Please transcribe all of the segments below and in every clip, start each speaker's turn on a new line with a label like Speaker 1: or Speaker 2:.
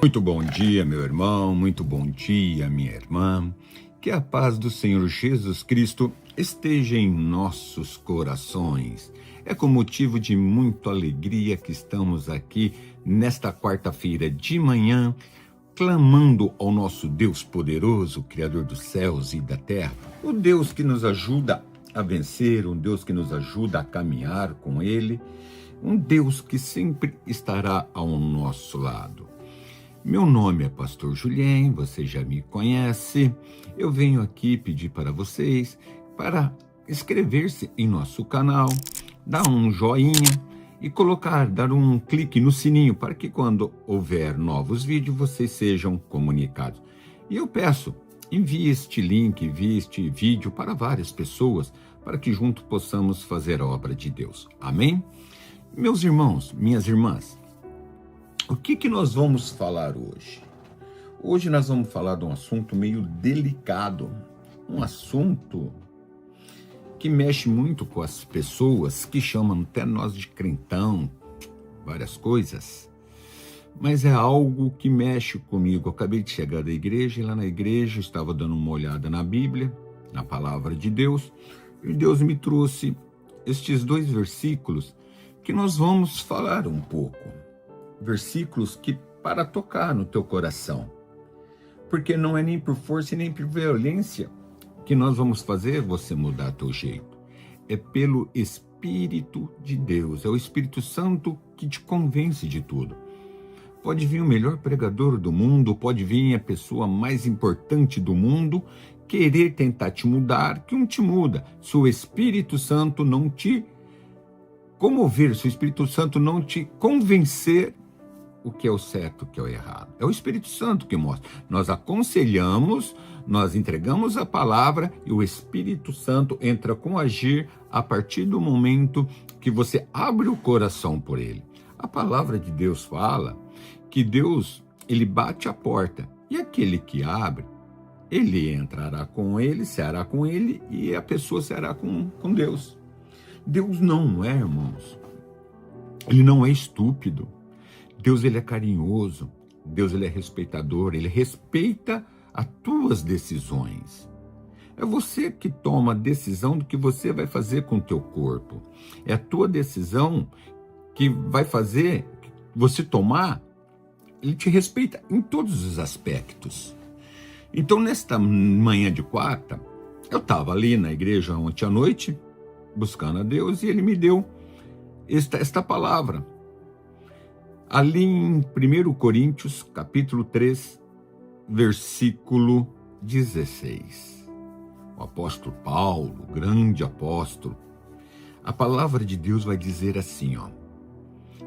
Speaker 1: Muito bom dia, meu irmão, muito bom dia, minha irmã. Que a paz do Senhor Jesus Cristo esteja em nossos corações. É com motivo de muita alegria que estamos aqui nesta quarta-feira de manhã, clamando ao nosso Deus poderoso, Criador dos céus e da terra, o Deus que nos ajuda a vencer, um Deus que nos ajuda a caminhar com Ele, um Deus que sempre estará ao nosso lado. Meu nome é Pastor Julien, você já me conhece. Eu venho aqui pedir para vocês para inscrever-se em nosso canal, dar um joinha e dar um clique no sininho para que quando houver novos vídeos vocês sejam comunicados. E eu peço, envie este link, envie este vídeo para várias pessoas, para que juntos possamos fazer a obra de Deus. Amém? Meus irmãos, minhas irmãs, o que nós vamos falar hoje? Hoje nós vamos falar de um assunto meio delicado, um assunto que mexe muito com as pessoas, que chamam até nós de crentão, várias coisas, mas é algo que mexe comigo. Eu acabei de chegar da igreja, e lá na igreja estava dando uma olhada na Bíblia, na palavra de Deus, e Deus me trouxe estes 2 versículos que nós vamos falar um pouco. Versículos que para tocar no teu coração, porque não é nem por força e nem por violência que nós vamos fazer você mudar teu jeito, é pelo Espírito de Deus, é o Espírito Santo que te convence de tudo. Pode vir o melhor pregador do mundo, pode vir a pessoa mais importante do mundo, querer tentar te mudar, que não te muda, se o Espírito Santo não te comover, se o Espírito Santo não te convencer o que é o certo, o que é o errado. É o Espírito Santo que mostra. Nós aconselhamos, nós entregamos a palavra e o Espírito Santo entra com agir a partir do momento que você abre o coração por ele. A palavra de Deus fala que Deus, ele bate a porta e aquele que abre, ele entrará com ele, será com ele e a pessoa será com Deus. Deus não é, irmãos, ele não é estúpido. Deus, ele é carinhoso, Deus, ele é respeitador, ele respeita as tuas decisões. É você que toma a decisão do que você vai fazer com o teu corpo. É a tua decisão que vai fazer você tomar, ele te respeita em todos os aspectos. Então, nesta manhã de quarta, eu estava ali na igreja ontem à noite, buscando a Deus, e ele me deu esta palavra. Ali em 1 Coríntios, capítulo 3, versículo 16. O apóstolo Paulo, o grande apóstolo, a palavra de Deus vai dizer assim, ó: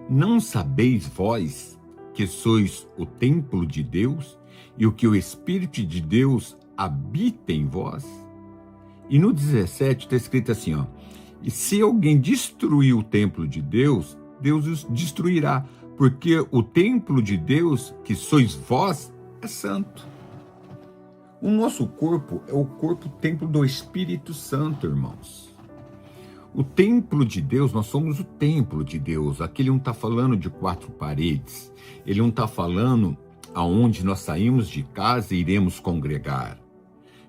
Speaker 1: não sabeis vós que sois o templo de Deus e o que o Espírito de Deus habita em vós? E no 17 está escrito assim, ó: e se alguém destruir o templo de Deus, Deus os destruirá, porque o templo de Deus, que sois vós, é santo. O nosso corpo é o corpo templo do Espírito Santo, irmãos. O templo de Deus, nós somos o templo de Deus. Aqui ele não está falando de 4 paredes. Ele não está falando aonde nós saímos de casa e iremos congregar.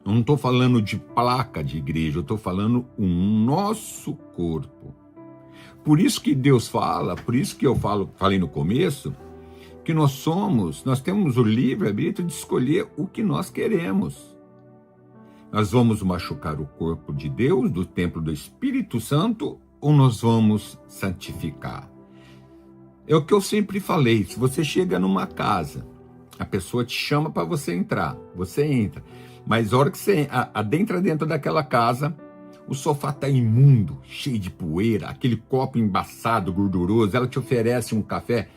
Speaker 1: Eu não estou falando de placa de igreja, eu estou falando o nosso corpo. Por isso que Deus fala, por isso que eu falei no começo, que nós temos o livre-arbítrio de escolher o que nós queremos. Nós vamos machucar o corpo de Deus, do templo do Espírito Santo, ou nós vamos santificar? É o que eu sempre falei, se você chega numa casa, a pessoa te chama para você entrar, você entra, mas a hora que você adentra dentro daquela casa, o sofá está imundo, cheio de poeira, aquele copo embaçado, gorduroso, ela te oferece um café.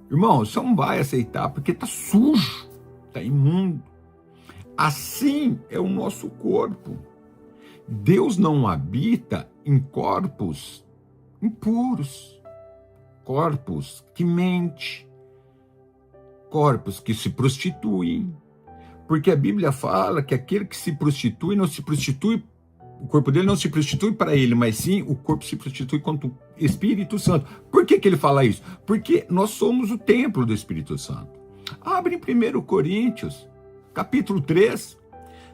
Speaker 1: Irmão, você não vai aceitar, porque está sujo, está imundo. Assim é o nosso corpo. Deus não habita em corpos impuros, corpos que mentem, corpos que se prostituem. Porque a Bíblia fala que aquele que se prostitui não se prostitui, o corpo dele não se prostitui para ele, mas sim o corpo se prostitui contra o Espírito Santo. Por que ele fala isso? Porque nós somos o templo do Espírito Santo. Abre em 1 Coríntios, capítulo 3,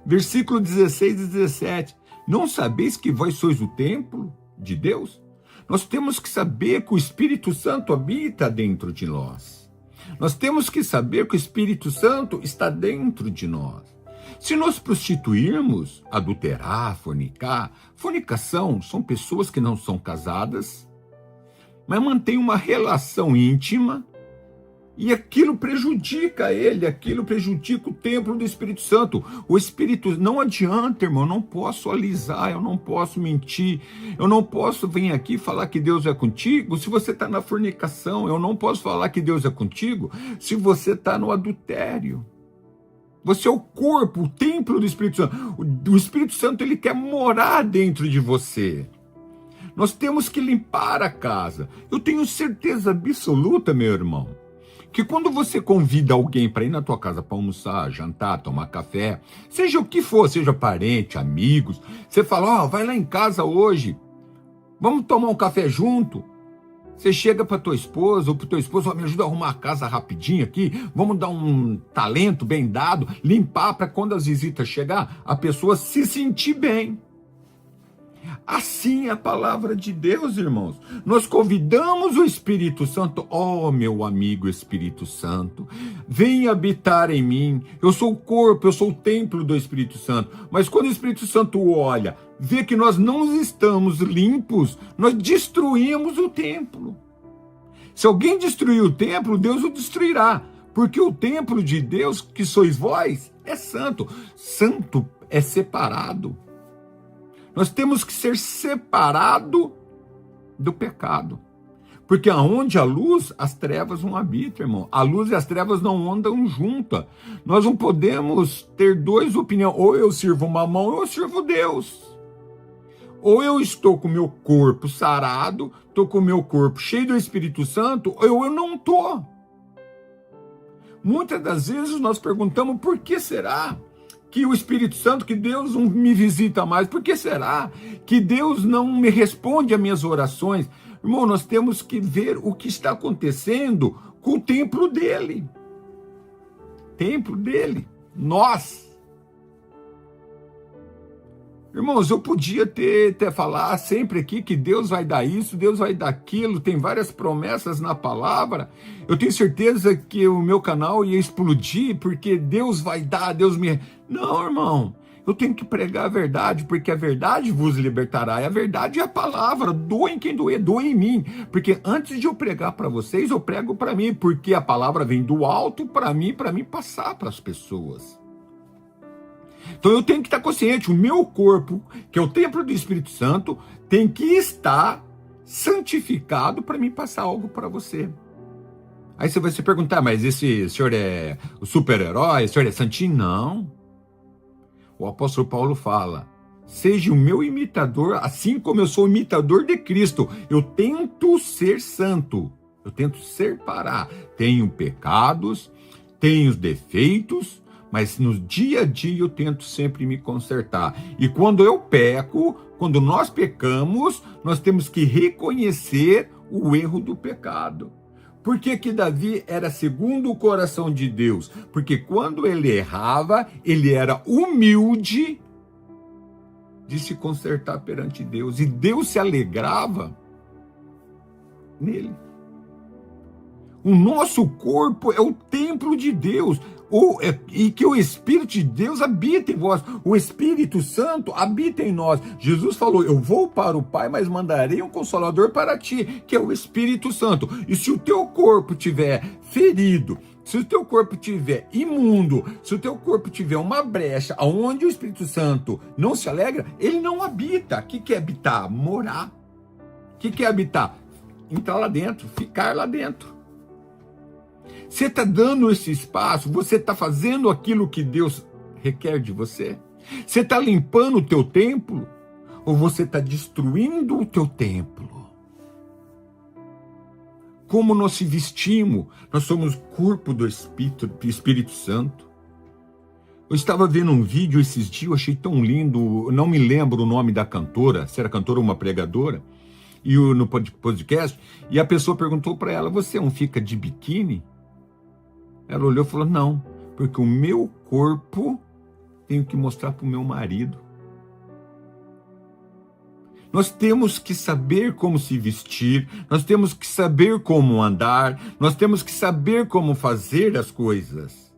Speaker 1: versículo 16 e 17. Não sabeis que vós sois o templo de Deus? Nós temos que saber que o Espírito Santo habita dentro de nós. Nós temos que saber que o Espírito Santo está dentro de nós. Se nós prostituirmos, adulterar, fornicar, fornicação são pessoas que não são casadas, mas mantêm uma relação íntima, e aquilo prejudica ele, aquilo prejudica o templo do Espírito Santo. O Espírito, não adianta, irmão, eu não posso alisar, eu não posso mentir, eu não posso vir aqui falar que Deus é contigo se você está na fornicação, eu não posso falar que Deus é contigo se você está no adultério. Você é o corpo, o templo do Espírito Santo. O Espírito Santo, ele quer morar dentro de você. Nós temos que limpar a casa. Eu tenho certeza absoluta, meu irmão, que quando você convida alguém para ir na tua casa para almoçar, jantar, tomar café, seja o que for, seja parente, amigos, você fala, vai lá em casa hoje, vamos tomar um café junto. Você chega para tua esposa ou para teu esposo, me ajuda a arrumar a casa rapidinho aqui, vamos dar um talento bem dado, limpar para quando as visitas chegar, a pessoa se sentir bem. Assim é a palavra de Deus, irmãos. Nós convidamos o Espírito Santo. Meu amigo Espírito Santo, vem habitar em mim. Eu sou o corpo, eu sou o templo do Espírito Santo. Mas quando o Espírito Santo olha, vê que nós não estamos limpos, nós destruímos o templo. Se alguém destruir o templo, Deus o destruirá. Porque o templo de Deus, que sois vós, é santo. Santo é separado. Nós temos que ser separado do pecado. Porque aonde há luz, as trevas não habitam, irmão. A luz e as trevas não andam juntas. Nós não podemos ter duas opiniões. Ou eu sirvo Mamão, ou eu sirvo Deus. Ou eu estou com o meu corpo sarado, estou com o meu corpo cheio do Espírito Santo, ou eu não estou. Muitas das vezes nós perguntamos por que será que o Espírito Santo, que Deus não me visita mais? Por que será que Deus não me responde às minhas orações? Irmão, nós temos que ver o que está acontecendo com o templo dele. Templo dele. Nós. Irmãos, eu podia ter falar sempre aqui que Deus vai dar isso, Deus vai dar aquilo, tem várias promessas na palavra. Eu tenho certeza que o meu canal ia explodir, porque Deus vai dar, Deus me... Não, irmão, eu tenho que pregar a verdade, porque a verdade vos libertará, e a verdade é a palavra, doe em quem doer, doe em mim, porque antes de eu pregar para vocês, eu prego para mim, porque a palavra vem do alto para mim passar para as pessoas. Então eu tenho que estar consciente, o meu corpo, que é o templo do Espírito Santo, tem que estar santificado para mim passar algo para você. Aí você vai se perguntar, mas esse senhor é o super-herói, o senhor é santinho? Não. O apóstolo Paulo fala, seja o meu imitador, assim como eu sou imitador de Cristo. Eu tento ser santo, eu tento separar. Tenho pecados, tenho defeitos, mas no dia a dia eu tento sempre me consertar. E quando eu peco, quando nós pecamos, nós temos que reconhecer o erro do pecado. Por que que Davi era segundo o coração de Deus? Porque quando ele errava, ele era humilde de se consertar perante Deus. E Deus se alegrava nele. O nosso corpo é o templo de Deus. E que o Espírito de Deus habita em vós, o Espírito Santo habita em nós. Jesus falou, eu vou para o Pai, mas mandarei um Consolador para ti, que é o Espírito Santo. E se o teu corpo tiver ferido, se o teu corpo tiver imundo, se o teu corpo tiver uma brecha, onde o Espírito Santo não se alegra, ele não habita. O que é habitar? Morar. O que é habitar? Entrar lá dentro, ficar lá dentro. Você está dando esse espaço? Você está fazendo aquilo que Deus requer de você? Você está limpando o teu templo? Ou você está destruindo o teu templo? Como nós se vestimos? Nós somos corpo do Espírito Santo. Eu estava vendo um vídeo esses dias, eu achei tão lindo, não me lembro o nome da cantora, se era cantora ou uma pregadora, e no podcast, e a pessoa perguntou para ela, você não fica de biquíni? Ela olhou e falou, não, porque o meu corpo tenho que mostrar para o meu marido. Nós temos que saber como se vestir, nós temos que saber como andar, nós temos que saber como fazer as coisas.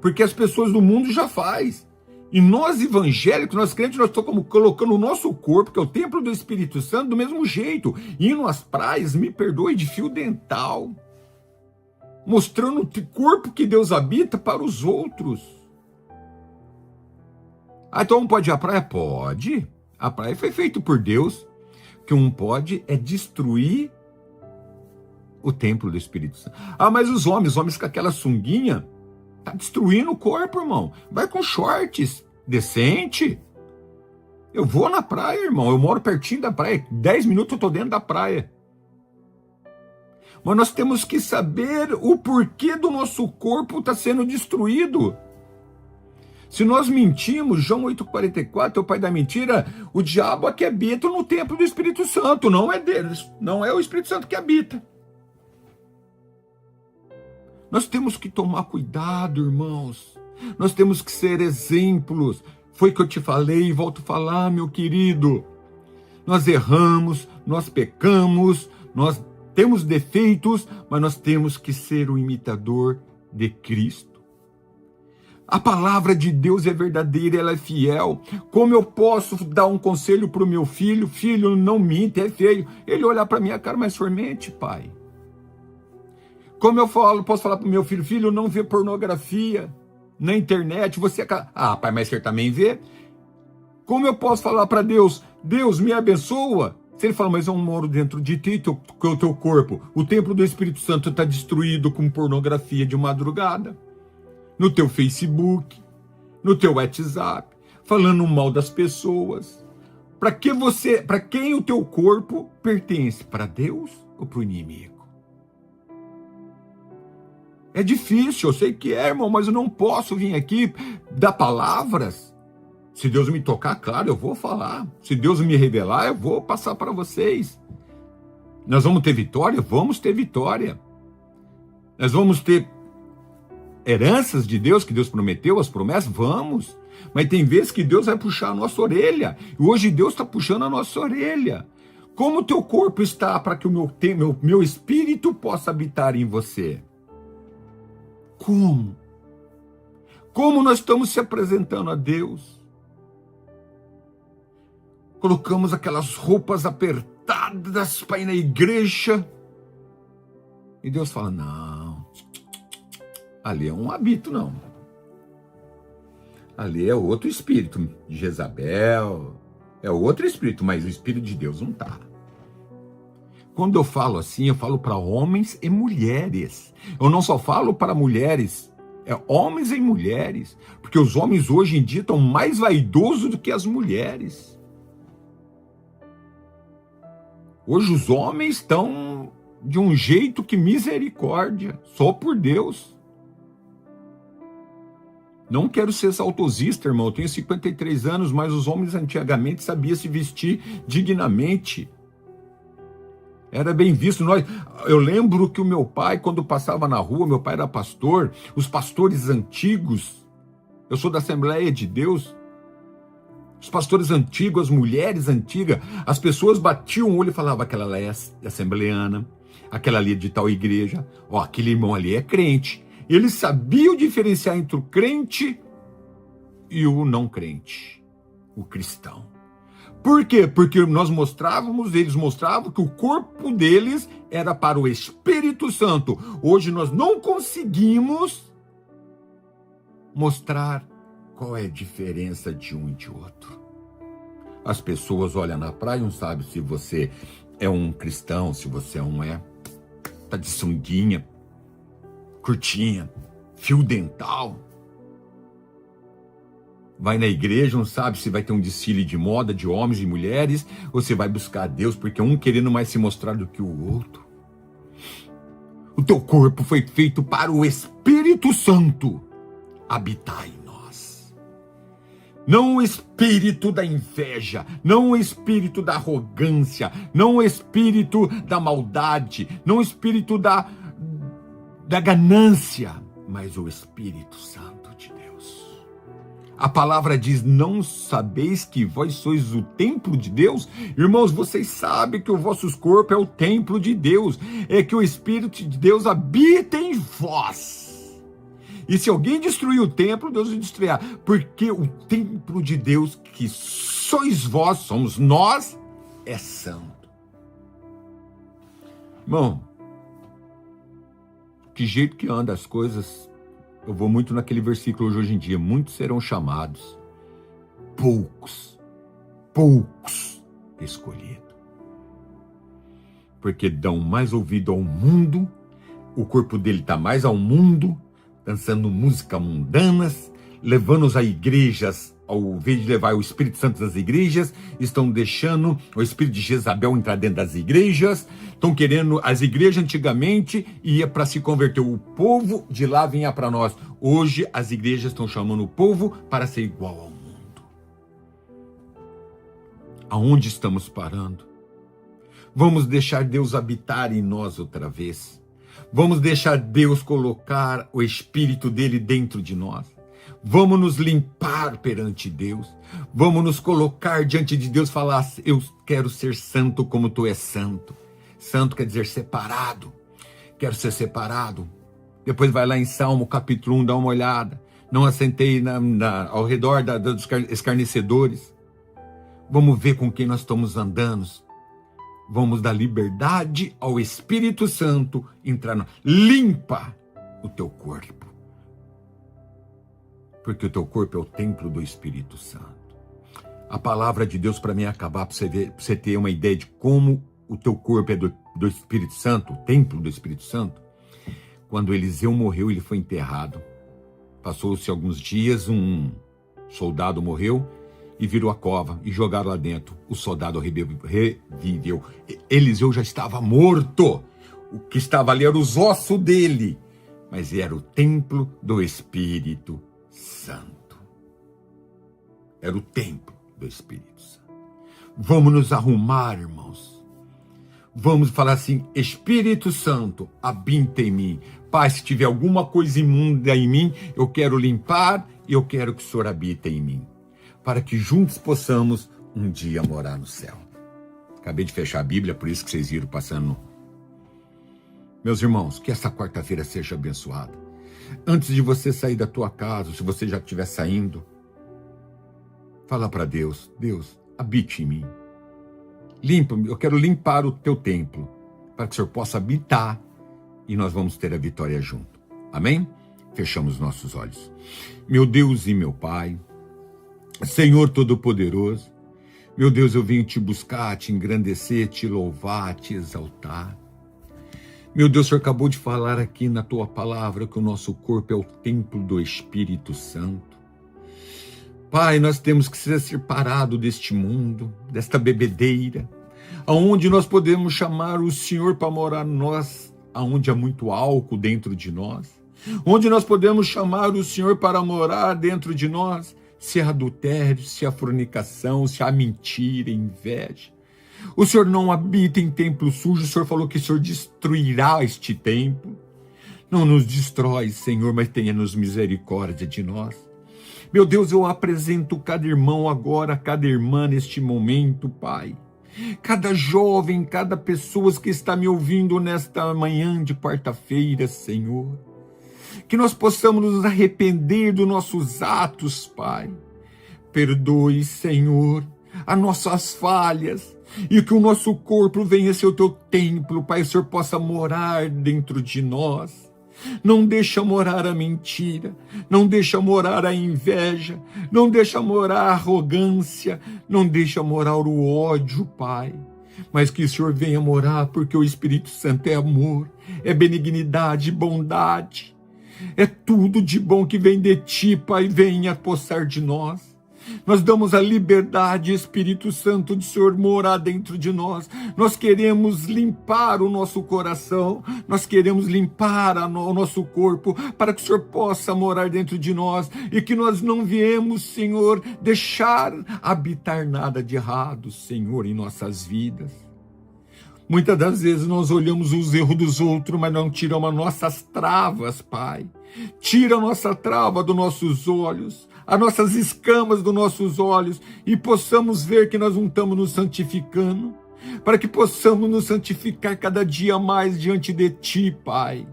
Speaker 1: Porque as pessoas do mundo já faz. E nós evangélicos, nós crentes, nós estamos colocando o nosso corpo, que é o templo do Espírito Santo, do mesmo jeito. Indo às praias, me perdoe, de fio dental. Mostrando o corpo que Deus habita para os outros. Ah, então não pode ir à praia? Pode. A praia foi feita por Deus. O que não pode é destruir o templo do Espírito Santo. Ah, mas os homens com aquela sunguinha, tá destruindo o corpo, irmão. Vai com shorts, decente. Eu vou na praia, irmão. Eu moro pertinho da praia. 10 minutos eu tô dentro da praia. Mas nós temos que saber o porquê do nosso corpo está sendo destruído. Se nós mentimos, João 8,44, é o pai da mentira, o diabo é que habita no templo do Espírito Santo, não é deles, não é o Espírito Santo que habita. Nós temos que tomar cuidado, irmãos. Nós temos que ser exemplos. Foi que eu te falei e volto a falar, meu querido. Nós erramos, nós pecamos, nós temos defeitos, mas nós temos que ser o imitador de Cristo. A palavra de Deus é verdadeira, ela é fiel. Como eu posso dar um conselho para o meu filho? Filho, não minta, é feio. Ele olhar para minha cara, mas formente, pai. Como eu posso falar para o meu filho? Filho, não vê pornografia na internet. Você... Ah, pai, mas você também vê? Como eu posso falar para Deus? Deus, me abençoa. Se ele fala, mas eu moro dentro de ti, o teu corpo. O templo do Espírito Santo está destruído com pornografia de madrugada. No teu Facebook, no teu WhatsApp, falando mal das pessoas. Para quem o teu corpo pertence? Para Deus ou para o inimigo? É difícil, eu sei que é, irmão, mas eu não posso vir aqui dar palavras. Se Deus me tocar, claro, eu vou falar. Se Deus me revelar, eu vou passar para vocês. Nós vamos ter vitória? Vamos ter vitória. Nós vamos ter heranças de Deus, que Deus prometeu, as promessas? Vamos. Mas tem vezes que Deus vai puxar a nossa orelha. E hoje Deus está puxando a nossa orelha. Como o teu corpo está para que o meu espírito possa habitar em você? Como? Como nós estamos se apresentando a Deus? Colocamos aquelas roupas apertadas para ir na igreja. E Deus fala, não, ali é um hábito, não. Ali é outro espírito de Jezabel, é outro espírito, mas o espírito de Deus não está. Quando eu falo assim, eu falo para homens e mulheres. Eu não só falo para mulheres, é homens e mulheres. Porque os homens hoje em dia estão mais vaidosos do que as mulheres. Hoje os homens estão de um jeito que misericórdia, só por Deus. Não quero ser saudosista, irmão, eu tenho 53 anos, mas os homens antigamente sabiam se vestir dignamente. Era bem visto. Eu lembro que o meu pai, quando passava na rua, meu pai era pastor, os pastores antigos, eu sou da Assembleia de Deus, os pastores antigos, as mulheres antigas, as pessoas batiam o olho e falavam, aquela lá é assembleana, aquela ali é de tal igreja, ó, aquele irmão ali é crente. Eles sabiam diferenciar entre o crente e o não crente, o cristão. Por quê? Porque eles mostravam que o corpo deles era para o Espírito Santo. Hoje nós não conseguimos mostrar qual é a diferença de um e de outro. As pessoas olham na praia e não sabem se você é um cristão, se você não é. Tá de sunguinha, curtinha, fio dental. Vai na igreja, não sabe se vai ter um desfile de moda de homens e mulheres, ou você vai buscar a Deus, porque um querendo mais se mostrar do que o outro. O teu corpo foi feito para o Espírito Santo habitar em nós. Não o espírito da inveja, não o espírito da arrogância, não o espírito da maldade, não o espírito da ganância, mas o Espírito Santo de Deus. A palavra diz: não sabeis que vós sois o templo de Deus? Irmãos, vocês sabem que o vosso corpo é o templo de Deus, é que o Espírito de Deus habita em vós. E se alguém destruir o templo, Deus o destruirá, porque o templo de Deus, que sois vós, somos nós, é santo. Irmão, que jeito que anda as coisas, eu vou muito naquele versículo hoje em dia: muitos serão chamados, poucos escolhidos. Porque dão mais ouvido ao mundo, o corpo dele está mais ao mundo, dançando música mundanas, levando-os a igrejas, ao invés de levar o Espírito Santo das igrejas, estão deixando o espírito de Jezabel entrar dentro das igrejas, estão querendo, as igrejas antigamente ia para se converter, o povo de lá vinha para nós. Hoje as igrejas estão chamando o povo para ser igual ao mundo. Aonde estamos parando? Vamos deixar Deus habitar em nós outra vez. Vamos deixar Deus colocar o Espírito dele dentro de nós. Vamos nos limpar perante Deus. Vamos nos colocar diante de Deus e falar: eu quero ser santo como tu és santo. Santo quer dizer separado. Quero ser separado. Depois vai lá em Salmo capítulo 1, dá uma olhada. Não assentei ao redor dos escarnecedores. Vamos ver com quem nós estamos andando. Vamos dar liberdade ao Espírito Santo entrar. Limpa o teu corpo. Porque o teu corpo é o templo do Espírito Santo. A palavra de Deus para mim é acabar, para você ter uma ideia de como o teu corpo é do Espírito Santo, o templo do Espírito Santo. Quando Eliseu morreu, ele foi enterrado. Passou-se alguns dias, um soldado morreu e virou a cova e jogaram lá dentro. O soldado reviveu. Eliseu já estava morto. O que estava ali era os ossos dele, mas era o templo do Espírito Santo. Era o templo do Espírito Santo. Vamos nos arrumar, irmãos. Vamos falar assim: Espírito Santo, habita em mim. Pai, se tiver alguma coisa imunda em mim, eu quero limpar e eu quero que o Senhor habite em mim, para que juntos possamos um dia morar no céu. Acabei de fechar a Bíblia, por isso que vocês viram passando. Meus irmãos, que essa quarta-feira seja abençoada. Antes de você sair da tua casa, se você já estiver saindo, fala para Deus: Deus, habite em mim. Limpa-me, eu quero limpar o teu templo, para que o Senhor possa habitar e nós vamos ter a vitória junto. Amém? Fechamos nossos olhos. Meu Deus e meu Pai, Senhor Todo-Poderoso, meu Deus, eu venho te buscar, te engrandecer, te louvar, te exaltar. Meu Deus, o Senhor acabou de falar aqui na tua palavra que o nosso corpo é o templo do Espírito Santo. Pai, nós temos que ser separados deste mundo, desta bebedeira, aonde nós podemos chamar o Senhor para morar em nós, aonde há muito álcool dentro de nós, onde nós podemos chamar o Senhor para morar dentro de nós, se há adultério, se há fornicação, se há mentira, inveja. O Senhor não habita em templo sujo. O Senhor falou que o Senhor destruirá este templo. Não nos destrói, Senhor, mas tenha-nos misericórdia de nós. Meu Deus, eu apresento cada irmão agora, cada irmã neste momento, Pai. Cada jovem, cada pessoa que está me ouvindo nesta manhã de quarta-feira, Senhor. Que nós possamos nos arrepender dos nossos atos, Pai. Perdoe, Senhor, as nossas falhas, e que o nosso corpo venha ser o teu templo, Pai, o Senhor possa morar dentro de nós. Não deixa morar a mentira, não deixa morar a inveja, não deixa morar a arrogância, não deixa morar o ódio, Pai. Mas que o Senhor venha morar, porque o Espírito Santo é amor, é benignidade, bondade. É tudo de bom que vem de ti, Pai, venha possar de nós. Nós damos a liberdade, Espírito Santo, de Senhor morar dentro de nós. Nós queremos limpar o nosso coração, nós queremos limpar o nosso corpo, para que o Senhor possa morar dentro de nós, e que nós não viemos, Senhor, deixar habitar nada de errado, Senhor, em nossas vidas. Muitas das vezes nós olhamos os erros dos outros, mas não tiramos as nossas travas, Pai. Tira a nossa trava dos nossos olhos, as nossas escamas dos nossos olhos, e possamos ver que nós não estamos nos santificando, para que possamos nos santificar cada dia mais diante de Ti, Pai.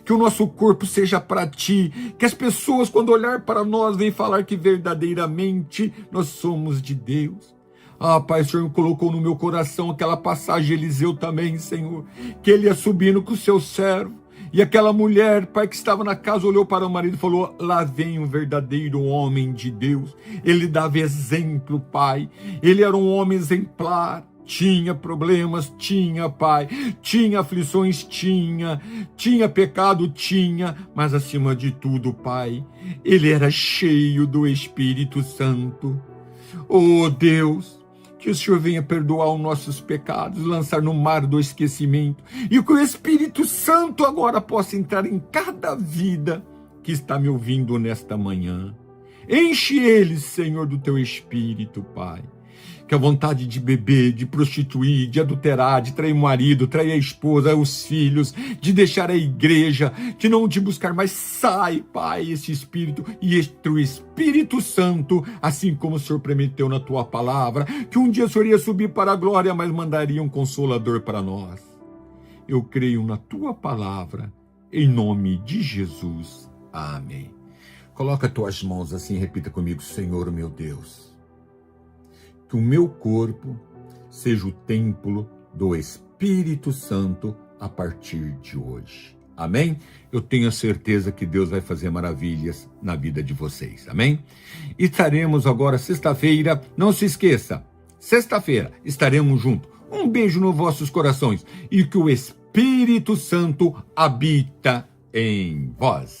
Speaker 1: Que o nosso corpo seja para Ti, que as pessoas, quando olhar para nós, venham falar que verdadeiramente nós somos de Deus. Pai, o Senhor colocou no meu coração aquela passagem de Eliseu também, Senhor, que ele ia subindo com o seu servo, e aquela mulher, Pai, que estava na casa, olhou para o marido e falou: lá vem um verdadeiro homem de Deus. Ele dava exemplo, Pai, ele era um homem exemplar. Tinha problemas, tinha, Pai, tinha aflições, tinha pecado, tinha, mas acima de tudo, Pai, ele era cheio do Espírito Santo. Oh Deus, que o Senhor venha perdoar os nossos pecados, lançar no mar do esquecimento, e que o Espírito Santo agora possa entrar em cada vida que está me ouvindo nesta manhã. Enche eles, Senhor, do Teu Espírito, Pai. Que a vontade de beber, de prostituir, de adulterar, de trair o marido, trair a esposa, os filhos, de deixar a igreja, de não te buscar mais, sai, Pai, esse espírito, e o Espírito Santo, assim como o Senhor prometeu na Tua palavra, que um dia o Senhor ia subir para a glória, mas mandaria um Consolador para nós. Eu creio na Tua palavra, em nome de Jesus. Amém. Coloca tuas mãos assim, repita comigo: Senhor meu Deus, que o meu corpo seja o templo do Espírito Santo a partir de hoje. Amém? Eu tenho a certeza que Deus vai fazer maravilhas na vida de vocês. Amém? E estaremos agora sexta-feira. Não se esqueça, sexta-feira estaremos juntos. Um beijo nos vossos corações e que o Espírito Santo habita em vós.